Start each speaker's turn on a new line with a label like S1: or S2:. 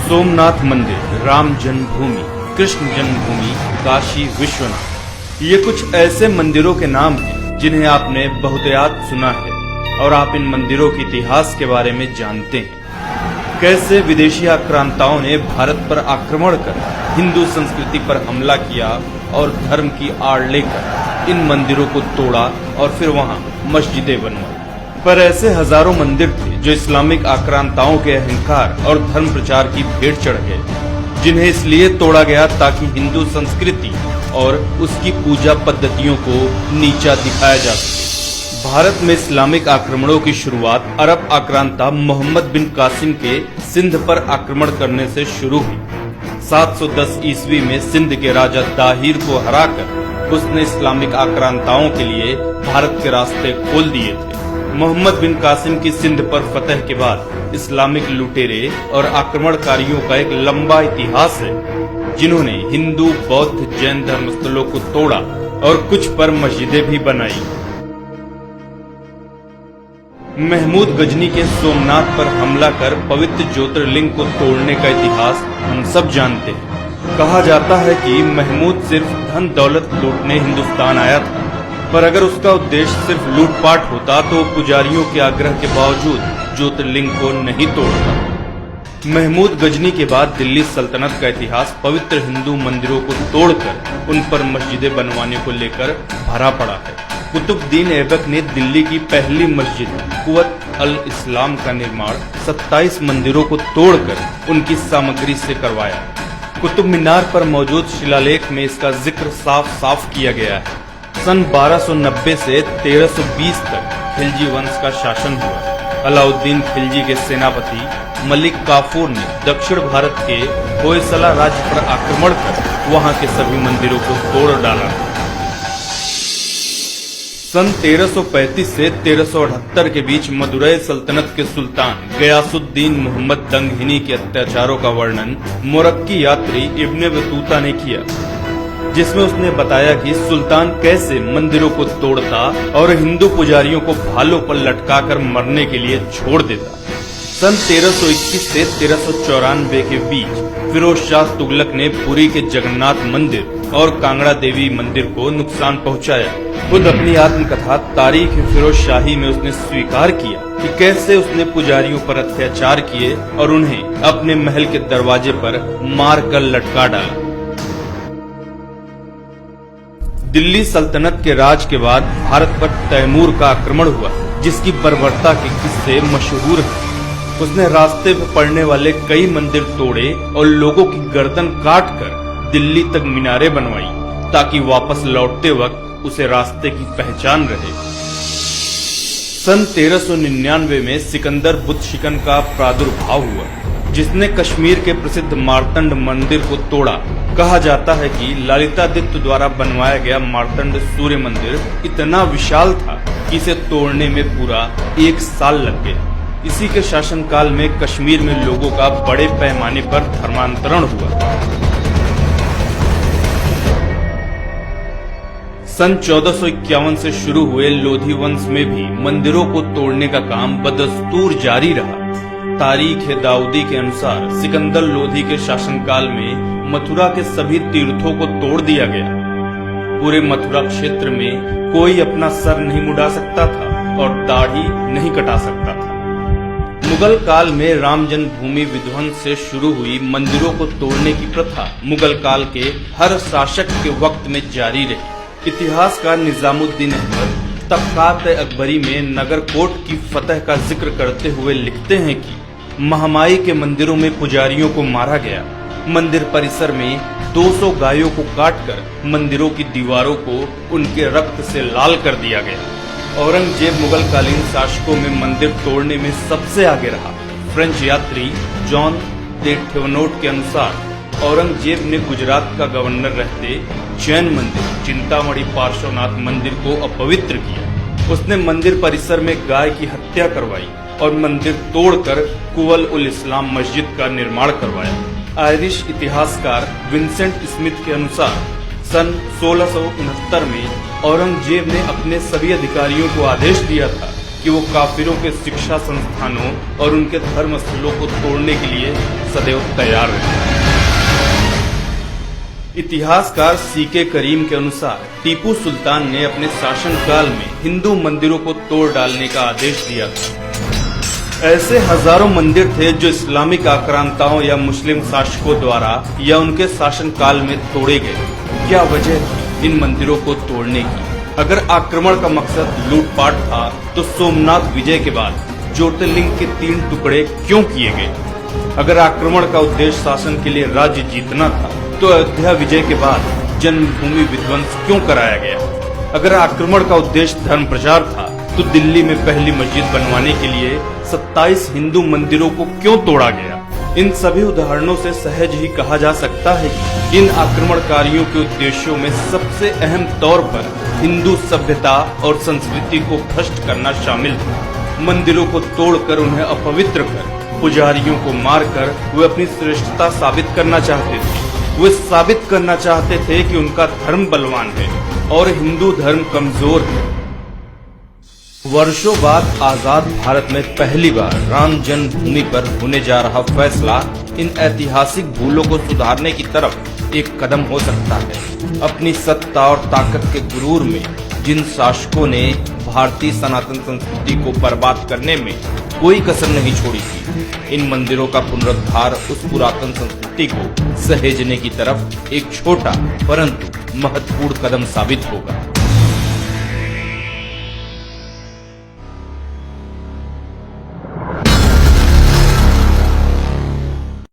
S1: सोमनाथ मंदिर, राम जन्मभूमि, कृष्ण जन्मभूमि, काशी विश्वनाथ, ये कुछ ऐसे मंदिरों के नाम हैं जिन्हें आपने बहुतायत सुना है और आप इन मंदिरों के इतिहास के बारे में जानते हैं। कैसे विदेशी आक्रांताओं ने भारत पर आक्रमण कर हिंदू संस्कृति पर हमला किया और धर्म की आड़ लेकर इन मंदिरों को तोड़ा और फिर वहां मस्जिदें बनवाई। पर ऐसे हजारों मंदिर थे जो इस्लामिक आक्रांताओं के अहंकार और धर्म प्रचार की भेंट चढ़ गए, जिन्हें इसलिए तोड़ा गया ताकि हिंदू संस्कृति और उसकी पूजा पद्धतियों को नीचा दिखाया जा सके। भारत में इस्लामिक आक्रमणों की शुरुआत अरब आक्रांता मोहम्मद बिन कासिम के सिंध पर आक्रमण करने से शुरू हुई। 710 ईस्वी में सिंध के राजा दाहिर को हराकर उसने इस्लामिक आक्रांताओं के लिए भारत के रास्ते खोल दिए थे। मोहम्मद बिन कासिम की सिंध पर फतह के बाद इस्लामिक लुटेरे और आक्रमणकारियों का एक लंबा इतिहास है, जिन्होंने हिंदू, बौद्ध, जैन धर्मस्थलों को तोड़ा और कुछ पर मस्जिदें भी बनाई। महमूद गजनी के सोमनाथ पर हमला कर पवित्र ज्योतिर्लिंग को तोड़ने का इतिहास हम सब जानते हैं। कहा जाता है कि महमूद सिर्फ धन दौलत लूटने हिंदुस्तान आया था, पर अगर उसका उद्देश्य सिर्फ लूटपाट होता तो पुजारियों के आग्रह के बावजूद ज्योतिर्लिंग को नहीं तोड़ता। महमूद गजनी के बाद दिल्ली सल्तनत का इतिहास पवित्र हिंदू मंदिरों को तोड़कर उन पर मस्जिदें बनवाने को लेकर भरा पड़ा है। कुतुबुद्दीन ऐबक ने दिल्ली की पहली मस्जिद कुव्वत अल इस्लाम का निर्माण 27 मंदिरों को तोड़कर उनकी सामग्री से करवाया। कुतुब मीनार पर मौजूद शिलालेख में इसका जिक्र साफ साफ किया गया है। सन 1290 से 1320 तक खिलजी वंश का शासन हुआ। अलाउद्दीन खिलजी के सेनापति मलिक काफूर ने दक्षिण भारत के होयसला राज्य पर आक्रमण कर वहां के सभी मंदिरों को तोड़ डाला। सन 1335 से 1378 के बीच मदुरै सल्तनत के सुल्तान गयासुद्दीन मोहम्मद दंगहिनी के अत्याचारों का वर्णन मोरक्की यात्री इब्ने बतूता ने किया, जिसमें उसने बताया कि सुल्तान कैसे मंदिरों को तोड़ता और हिंदू पुजारियों को भालों पर लटकाकर मरने के लिए छोड़ देता। सन 1321 से 1394 के बीच फिरोज शाह तुगलक ने पुरी के जगन्नाथ मंदिर और कांगड़ा देवी मंदिर को नुकसान पहुंचाया। खुद अपनी आत्मकथा तारीख फिरोज शाही में उसने स्वीकार किया कि कैसे उसने पुजारियों पर अत्याचार किए और उन्हें अपने महल के दरवाजे पर मार कर लटका डाला। दिल्ली सल्तनत के राज के बाद भारत पर तैमूर का आक्रमण हुआ, जिसकी बर्बरता के किस्से मशहूर हैं। उसने रास्ते पर पड़ने वाले कई मंदिर तोड़े और लोगों की गर्दन काटकर दिल्ली तक मीनारें बनवाई ताकि वापस लौटते वक्त उसे रास्ते की पहचान रहे। सन 1399 में सिकंदर बुत शिकन का प्रादुर्भाव हुआ, जिसने कश्मीर के प्रसिद्ध मार्तंड मंदिर को तोड़ा। कहा जाता है कि ललितादित्य द्वारा बनवाया गया मार्तंड सूर्य मंदिर इतना विशाल था कि इसे तोड़ने में पूरा 1 साल लग गया। इसी के शासनकाल में कश्मीर में लोगों का बड़े पैमाने पर धर्मांतरण हुआ। सन 1451 से शुरू हुए लोधी वंश में भी मंदिरों को तोड़ने का काम बदस्तूर जारी रहा। तारीख दाऊदी के अनुसार सिकंदर लोधी के शासनकाल में मथुरा के सभी तीर्थों को तोड़ दिया गया। पूरे मथुरा क्षेत्र में कोई अपना सर नहीं मुड़ा सकता था और दाढ़ी नहीं कटा सकता था। मुगल काल में राम जन्मभूमि विध्वंस से शुरू हुई मंदिरों को तोड़ने की प्रथा मुगल काल के हर शासक के वक्त में जारी रही। इतिहासकार निजामुद्दीन अहमद तबकात अकबरी में नगरकोट की फतह का जिक्र करते हुए लिखते हैं कि महामाई के मंदिरों में पुजारियों को मारा गया। मंदिर परिसर में 200 गायों को काटकर मंदिरों की दीवारों को उनके रक्त से लाल कर दिया गया। औरंगजेब मुगल कालीन शासकों में मंदिर तोड़ने में सबसे आगे रहा। फ्रेंच यात्री जॉन दे ठेवनोट के अनुसार औरंगजेब ने गुजरात का गवर्नर रहते जैन मंदिर चिंतामणि पार्श्वनाथ मंदिर को अपवित्र किया। उसने मंदिर परिसर में गाय की हत्या करवाई और मंदिर तोड़कर कुव्वत उल इस्लाम मस्जिद का निर्माण करवाया। आयरिश इतिहासकार विंसेंट स्मिथ के अनुसार सन 1669 में औरंगजेब ने अपने सभी अधिकारियों को आदेश दिया था कि वो काफिरों के शिक्षा संस्थानों और उनके धर्म स्थलों को तोड़ने के लिए सदैव तैयार रहे। इतिहासकार सीके करीम के अनुसार टीपू सुल्तान ने अपने शासनकाल में हिंदू मंदिरों को तोड़ डालने का आदेश दिया था। ऐसे हजारों मंदिर थे जो इस्लामिक आक्रांताओं या मुस्लिम शासकों द्वारा या उनके शासनकाल में तोड़े गए। क्या वजह थी इन मंदिरों को तोड़ने की? अगर आक्रमण का मकसद लूटपाट था तो सोमनाथ विजय के बाद ज्योतिर्लिंग के 3 टुकड़े क्यों किए गए? अगर आक्रमण का उद्देश्य शासन के लिए राज्य जीतना था तो अयोध्या विजय के बाद जन्मभूमि विध्वंस क्यों कराया गया? अगर आक्रमण का उद्देश्य धर्म प्रचार था तो दिल्ली में पहली मस्जिद बनवाने के लिए 27 हिंदू मंदिरों को क्यों तोड़ा गया? इन सभी उदाहरणों से सहज ही कहा जा सकता है कि इन आक्रमणकारियों के उद्देश्यों में सबसे अहम तौर पर हिंदू सभ्यता और संस्कृति को भ्रष्ट करना शामिल था। मंदिरों को तोड़कर उन्हें अपवित्र कर पुजारियों को मारकर वे अपनी श्रेष्ठता साबित करना चाहते थे। वे साबित करना चाहते थे कि उनका धर्म बलवान है और हिंदू धर्म कमजोर है। वर्षों बाद आजाद भारत में पहली बार राम जन्मभूमि पर होने जा रहा फैसला इन ऐतिहासिक भूलों को सुधारने की तरफ एक कदम हो सकता है। अपनी सत्ता और ताकत के गुरूर में जिन शासकों ने भारतीय सनातन संस्कृति को बर्बाद करने में कोई कसर नहीं छोड़ी थी, इन मंदिरों का पुनरुद्धार उस पुरातन संस्कृति को सहेजने की तरफ एक छोटा परंतु महत्वपूर्ण कदम साबित होगा।